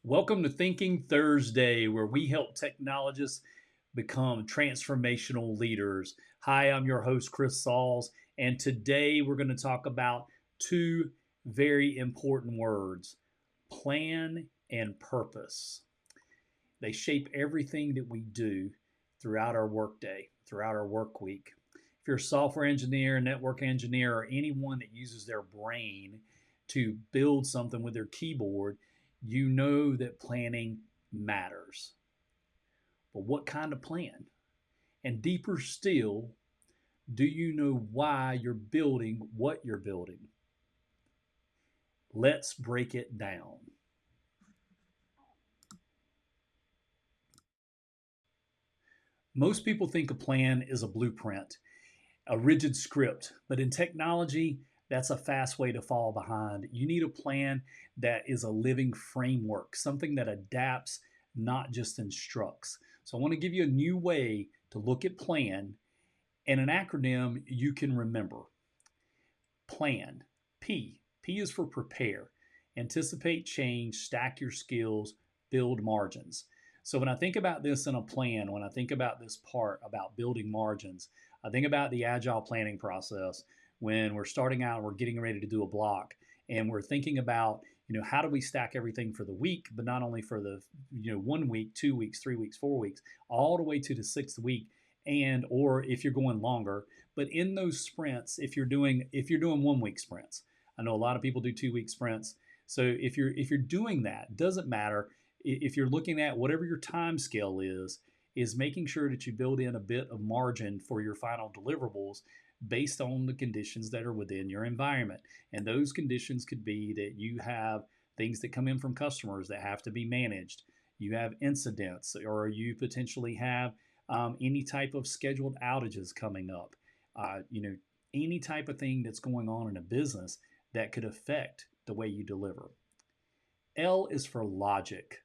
Welcome to Thinking Thursday, where we help technologists become transformational leaders. Hi, I'm your host, Chris Sauls, and today we're going to talk about two very important words: plan and purpose. They shape everything that we do throughout our workday, throughout our work week. If you're a software engineer, network engineer, or anyone that uses their brain to build something with their keyboard, you know that planning matters. But what kind of plan? And deeper still, do you know why you're building what you're building? Let's break it down. Most people think a plan is a blueprint, a rigid script, but in technology, that's a fast way to fall behind. You need a plan that is a living framework, something that adapts, not just instructs. So I want to give you a new way to look at plan and an acronym you can remember. Plan. P. P is for prepare. Anticipate change, stack your skills, build margins. So when I think about this in a plan, when I think about this part about building margins, I think about the agile planning process when we're starting out and we're getting ready to do a block and we're thinking about, how do we stack everything for the week, but not only for the, 1 week, 2 weeks, 3 weeks, 4 weeks, all the way to the sixth week, and or if you're going longer. But in those sprints, if you're doing 1 week sprints, I know a lot of people do 2 week sprints. So if you're doing that, doesn't matter if you're looking at whatever your time scale is making sure that you build in a bit of margin for your final deliverables based on the conditions that are within your environment. And those conditions could be that you have things that come in from customers that have to be managed. You have incidents, or you potentially have any type of scheduled outages coming up. Any type of thing that's going on in a business that could affect the way you deliver. L is for logic.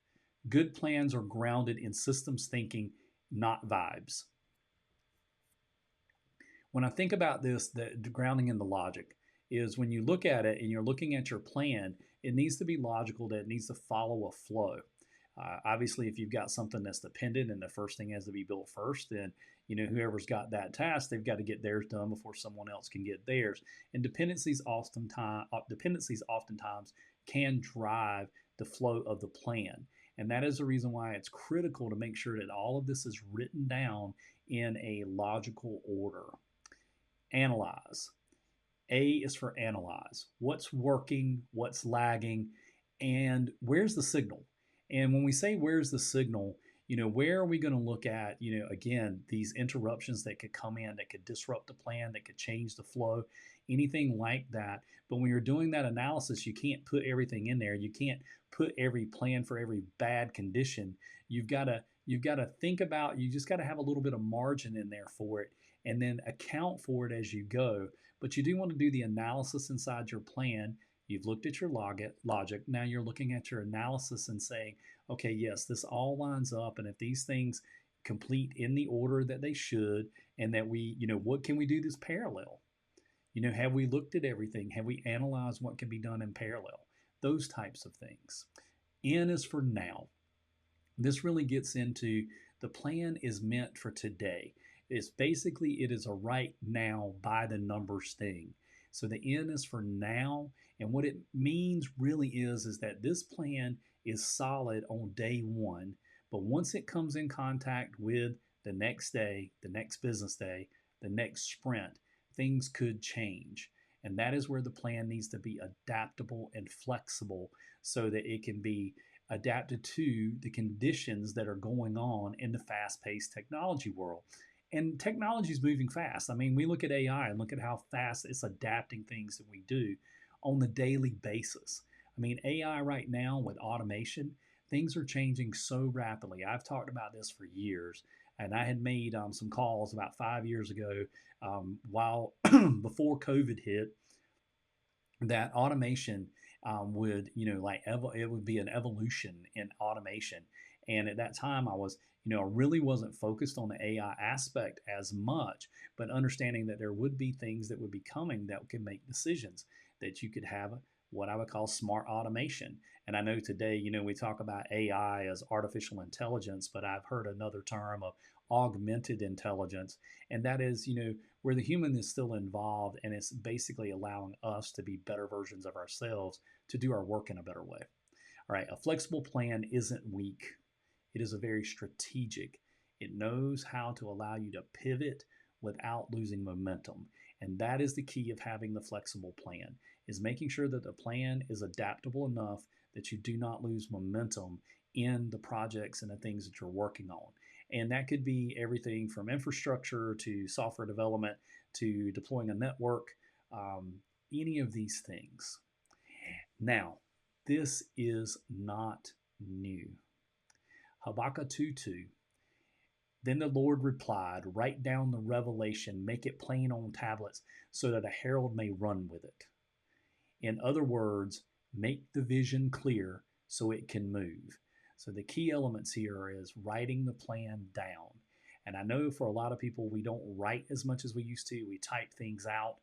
Good plans are grounded in systems thinking, not vibes. When I think about this, the grounding in the logic is when you look at it and you're looking at your plan, it needs to be logical, that it needs to follow a flow. Obviously, if you've got something that's dependent and the first thing has to be built first, then whoever's got that task, they've got to get theirs done before someone else can get theirs. And dependencies oftentimes can drive the flow of the plan. And that is the reason why it's critical to make sure that all of this is written down in a logical order. Analyze. A is for analyze. What's working, what's lagging, and where's the signal? And when we say where's the signal, where are we going to look at, again, these interruptions that could come in, that could disrupt the plan, that could change the flow, anything like that. But when you're doing that analysis, you can't put everything in there. You can't put every plan for every bad condition. You've got to think about, you just got to have a little bit of margin in there for it and then account for it as you go. But you do want to do the analysis inside your plan. You've looked at your logic. Now you're looking at your analysis and saying, okay, yes, this all lines up. And if these things complete in the order that they should, and that what can we do this parallel? Have we looked at everything? Have we analyzed what can be done in parallel? Those types of things. N is for now. This really gets into the plan is meant for today. It is a right now by the numbers thing. So the N is for now, and what it means really is that this plan is solid on day one, but once it comes in contact with the next day, the next business day, the next sprint, things could change. And that is where the plan needs to be adaptable and flexible so that it can be adapted to the conditions that are going on in the fast-paced technology world. And technology is moving fast. I mean, we look at AI and look at how fast it's adapting things that we do on the daily basis. I mean, AI right now with automation, things are changing so rapidly. I've talked about this for years, and I had made some calls about 5 years ago while before COVID hit, that automation would, it would be an evolution in automation. And at that time, I really wasn't focused on the AI aspect as much, but understanding that there would be things that would be coming that could make decisions, that you could have what I would call smart automation. And I know today, we talk about AI as artificial intelligence, but I've heard another term of augmented intelligence. And that is, where the human is still involved and it's basically allowing us to be better versions of ourselves to do our work in a better way. All right, a flexible plan isn't weak, it is a very strategic. It knows how to allow you to pivot without losing momentum. And that is the key of having the flexible plan, is making sure that the plan is adaptable enough that you do not lose momentum in the projects and the things that you're working on. And that could be everything from infrastructure to software development to deploying a network, any of these things. Now, this is not new. Habakkuk 2:2. Then the Lord replied, write down the revelation, make it plain on tablets, so that a herald may run with it. In other words, make the vision clear so it can move. So the key elements here is writing the plan down. And I know for a lot of people, we don't write as much as we used to. We type things out.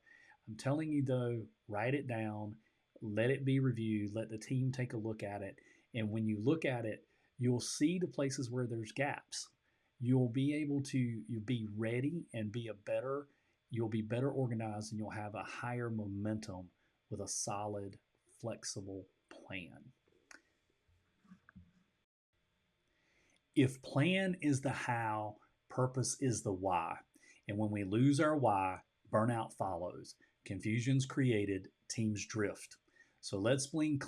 I'm telling you though, write it down, let it be reviewed, let the team take a look at it. And when you look at it, you'll see the places where there's gaps. You'll be able to you'll be ready and you'll be better organized, and you'll have a higher momentum with a solid, flexible plan. If plan is the how, purpose is the why. And when we lose our why, burnout follows. Confusion's created, teams drift. So let's bring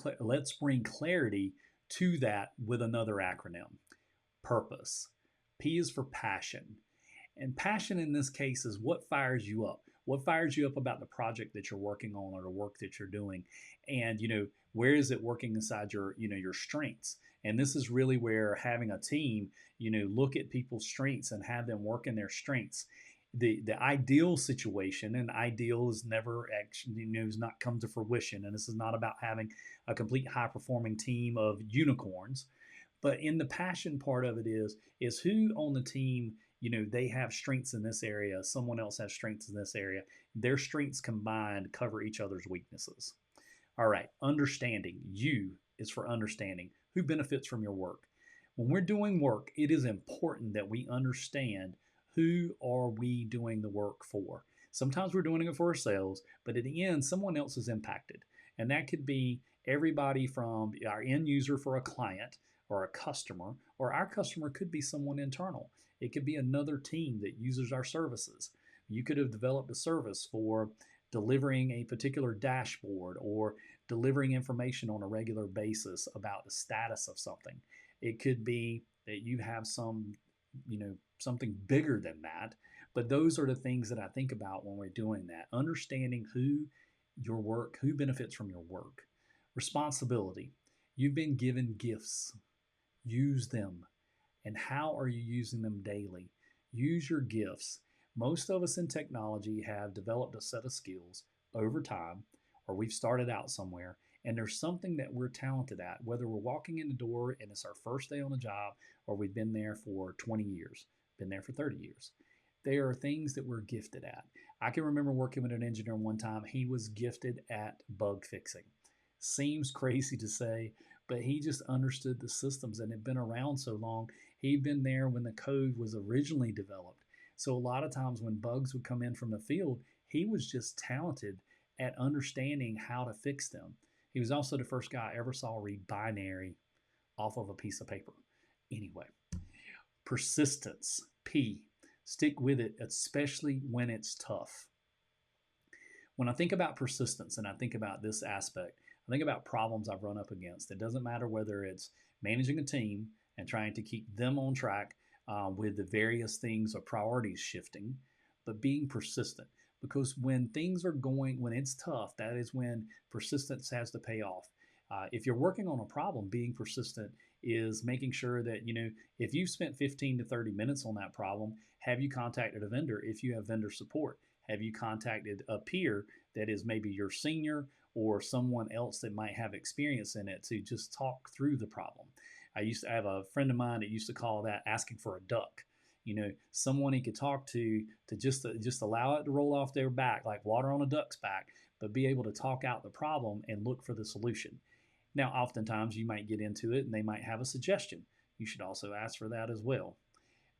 clarity to that with another acronym. Purpose. P is for passion. And passion in this case is what fires you up. What fires you up about the project that you're working on or the work that you're doing? And where is it working inside your strengths? And this is really where having a team, look at people's strengths and have them work in their strengths. The ideal situation, and ideal is never actually has not come to fruition. And this is not about having a complete high performing team of unicorns. But in the passion part of it is who on the team, they have strengths in this area, someone else has strengths in this area. Their strengths combined cover each other's weaknesses. All right, understanding. U is for understanding. Who benefits from your work? When we're doing work, it is important that we understand who are we doing the work for. Sometimes we're doing it for ourselves, but at the end, someone else is impacted. And that could be everybody from our end user for a client or a customer, or our customer could be someone internal. It could be another team that uses our services. You could have developed a service for delivering a particular dashboard or delivering information on a regular basis about the status of something. It could be that you have something bigger than that. But those are the things that I think about when we're doing that. Understanding who benefits from your work. Responsibility. You've been given gifts. Use them. And how are you using them daily? Use your gifts. Most of us in technology have developed a set of skills over time, or we've started out somewhere, and there's something that we're talented at, whether we're walking in the door and it's our first day on the job, or we've been there for 20 years, been there for 30 years. There are things that we're gifted at. I can remember working with an engineer one time. He was gifted at bug fixing. Seems crazy to say, but he just understood the systems and had been around so long. He'd been there when the code was originally developed. So a lot of times when bugs would come in from the field, he was just talented at understanding how to fix them. He was also the first guy I ever saw read binary off of a piece of paper. Anyway, persistence, P. Stick with it, especially when it's tough. When I think about persistence and I think about this aspect, I think about problems I've run up against. It doesn't matter whether it's managing a team and trying to keep them on track with the various things or priorities shifting, but being persistent. Because when it's tough, that is when persistence has to pay off. If you're working on a problem, being persistent is making sure that, if you've spent 15 to 30 minutes on that problem, have you contacted a vendor? If you have vendor support, have you contacted a peer that is maybe your senior or someone else that might have experience in it to just talk through the problem? I used to have a friend of mine that used to call that asking for a duck. Someone he could talk to just allow it to roll off their back like water on a duck's back, but be able to talk out the problem and look for the solution. Now, oftentimes you might get into it and they might have a suggestion. You should also ask for that as well.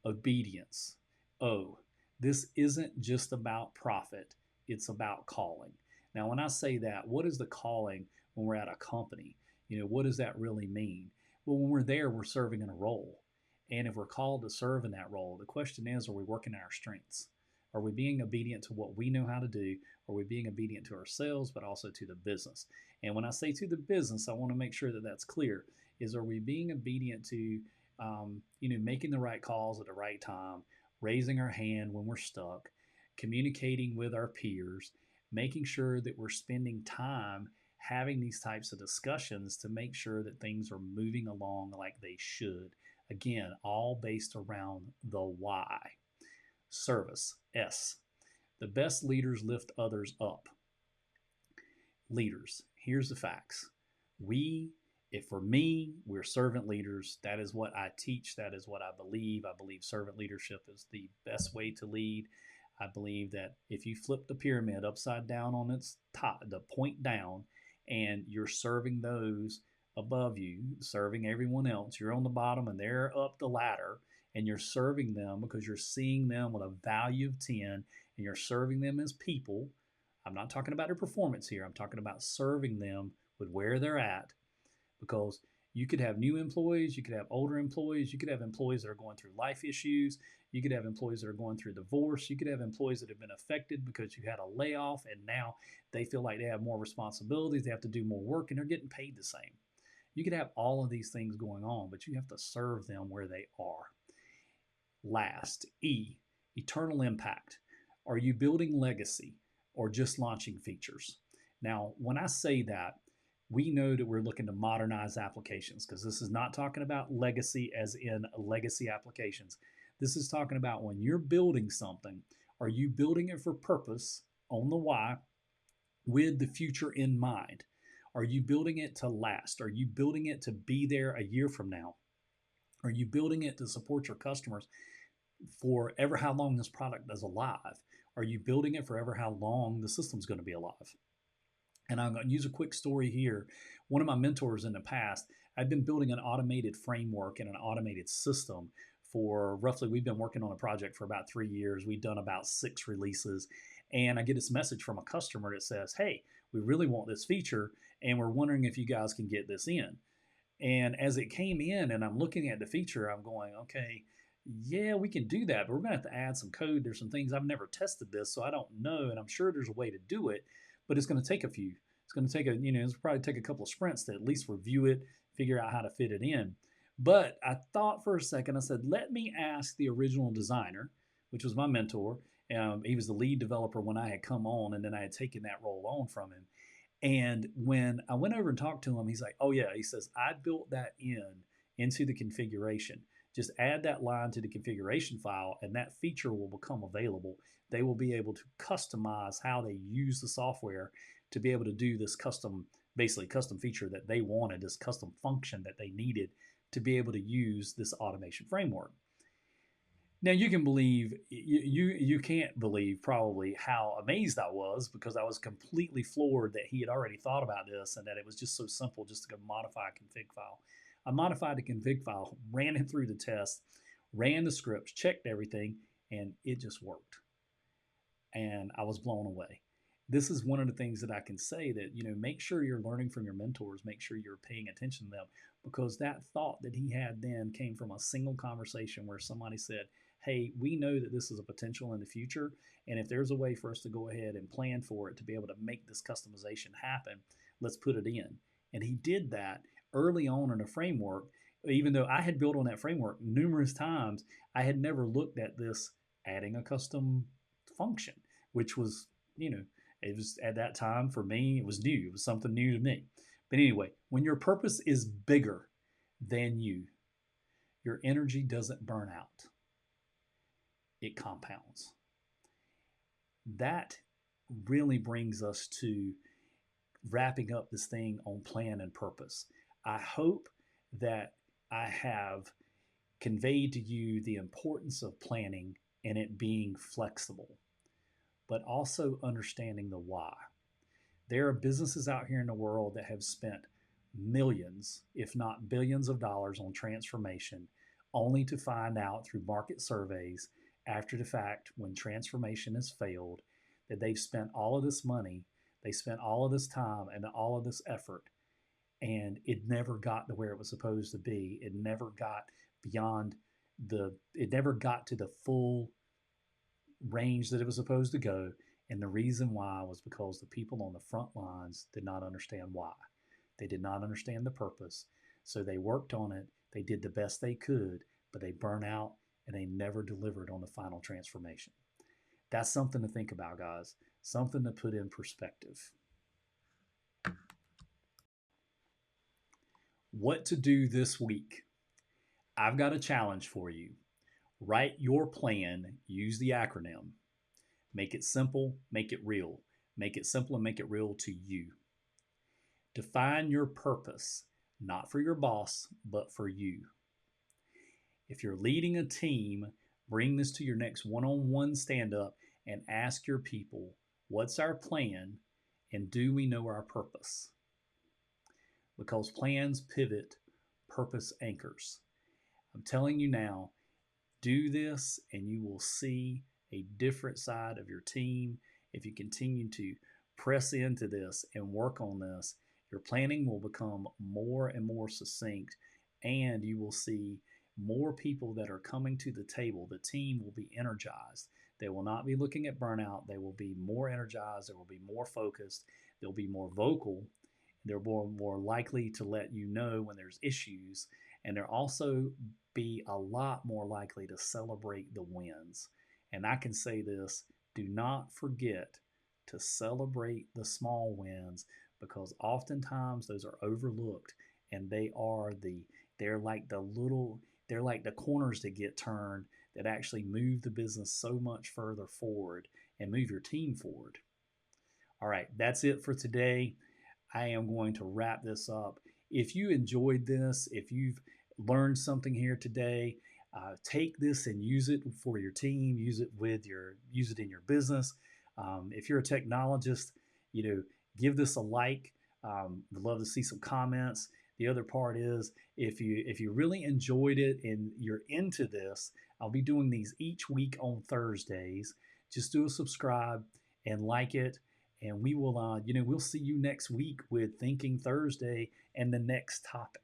Obedience. Oh, this isn't just about profit, it's about calling. Now, when I say that, what is the calling when we're at a company? What does that really mean? Well, when we're there, we're serving in a role. And if we're called to serve in that role, the question is, are we working in our strengths? Are we being obedient to what we know how to do? Are we being obedient to ourselves, but also to the business? And when I say to the business, I want to make sure that that's clear. Is are we being obedient to, making the right calls at the right time, raising our hand when we're stuck, communicating with our peers, making sure that we're spending time having these types of discussions to make sure that things are moving along like they should. Again, all based around the why. Service, S. The best leaders lift others up. Leaders, here's the facts. If for me, we're servant leaders. That is what I teach. That is what I believe. I believe servant leadership is the best way to lead. I believe that if you flip the pyramid upside down on its top, the point down, and you're serving those above you, serving everyone else, you're on the bottom and they're up the ladder, and you're serving them because you're seeing them with a value of 10 and you're serving them as people. I'm not talking about their performance here. I'm talking about serving them with where they're at, because you could have new employees, you could have older employees, you could have employees that are going through life issues, you could have employees that are going through divorce, you could have employees that have been affected because you had a layoff and now they feel like they have more responsibilities, they have to do more work, and they're getting paid the same. You could have all of these things going on, but you have to serve them where they are. Last, E, eternal impact. Are you building legacy or just launching features? Now, when I say that, we know that we're looking to modernize applications, because this is not talking about legacy as in legacy applications. This is talking about when you're building something, are you building it for purpose on the why with the future in mind? Are you building it to last? Are you building it to be there a year from now? Are you building it to support your customers for ever how long this product is alive? Are you building it for ever how long the system's going to be alive? And I'm going to use a quick story here. One of my mentors in the past, I've been building an automated framework and an automated system for roughly, we've been working on a project for about 3 years. We've done about 6 releases. And I get this message from a customer that says, hey, we really want this feature and we're wondering if you guys can get this in. And as it came in and I'm looking at the feature, I'm going, okay, yeah, we can do that, but we're going to have to add some code. There's some things I've never tested this, so I don't know. And I'm sure there's a way to do it, but it's going to take a few. It's going to take it's probably take a couple of sprints to at least review it, figure out how to fit it in. But I thought for a second, I said, let me ask the original designer, which was my mentor. He was the lead developer when I had come on, and then I had taken that role on from him. And when I went over and talked to him, he's like, oh, yeah. He says, I built that into the configuration. Just add that line to the configuration file, and that feature will become available. They will be able to customize how they use the software to be able to do this basically custom feature that they wanted, this custom function that they needed to be able to use this automation framework. Now you can't believe probably how amazed I was, because I was completely floored that he had already thought about this and that it was just so simple just to go modify a config file. I modified the config file, ran it through the test, ran the scripts, checked everything, and it just worked. And I was blown away. This is one of the things that I can say that, make sure you're learning from your mentors, make sure you're paying attention to them, because that thought that he had then came from a single conversation where somebody said, hey, we know that this is a potential in the future, and if there's a way for us to go ahead and plan for it to be able to make this customization happen, let's put it in. And he did that early on in a framework. Even though I had built on that framework numerous times, I had never looked at this adding a custom function, which was, it was at that time for me, it was new. It was something new to me. But anyway, when your purpose is bigger than you, your energy doesn't burn out. It compounds. That really brings us to wrapping up this thing on plan and purpose. I hope that I have conveyed to you the importance of planning and it being flexible, but also understanding the why. There are businesses out here in the world that have spent millions, if not billions of dollars on transformation, only to find out through market surveys after the fact when transformation has failed that they've spent all of this money, they spent all of this time and all of this effort, and it never got to where it was supposed to be. It never got beyond it never got to the full range that it was supposed to go. And the reason why was because the people on the front lines did not understand why. They did not understand the purpose. So they worked on it. They did the best they could, but they burnt out and they never delivered on the final transformation. That's something to think about, guys. Something to put in perspective. What to do this week? I've got a challenge for you. Write your plan, use the acronym. Make it simple, make it real. Make it simple and make it real to you. Define your purpose, not for your boss, but for you. If you're leading a team, bring this to your next one on one stand up and ask your people, what's our plan and do we know our purpose? Because plans pivot, purpose anchors. I'm telling you now, do this and you will see a different side of your team. If you continue to press into this and work on this, your planning will become more and more succinct, and you will see more people that are coming to the table. The team will be energized. They will not be looking at burnout. They will be more energized. They will be more focused. They'll be more vocal. They're more likely to let you know when there's issues. And they'll also be a lot more likely to celebrate the wins. And I can say this, do not forget to celebrate the small wins, because oftentimes those are overlooked, and they're like they're like the corners that get turned that actually move the business so much further forward and move your team forward. All right, that's it for today. I am going to wrap this up. If you enjoyed this, if you've learned something here today, take this and use it for your team. Use it in your business. If you're a technologist, give this a like. Would love to see some comments. The other part is, if you really enjoyed it and you're into this, I'll be doing these each week on Thursdays. Just do a subscribe and like it, and we'll see you next week with Thinking Thursday and the next topic.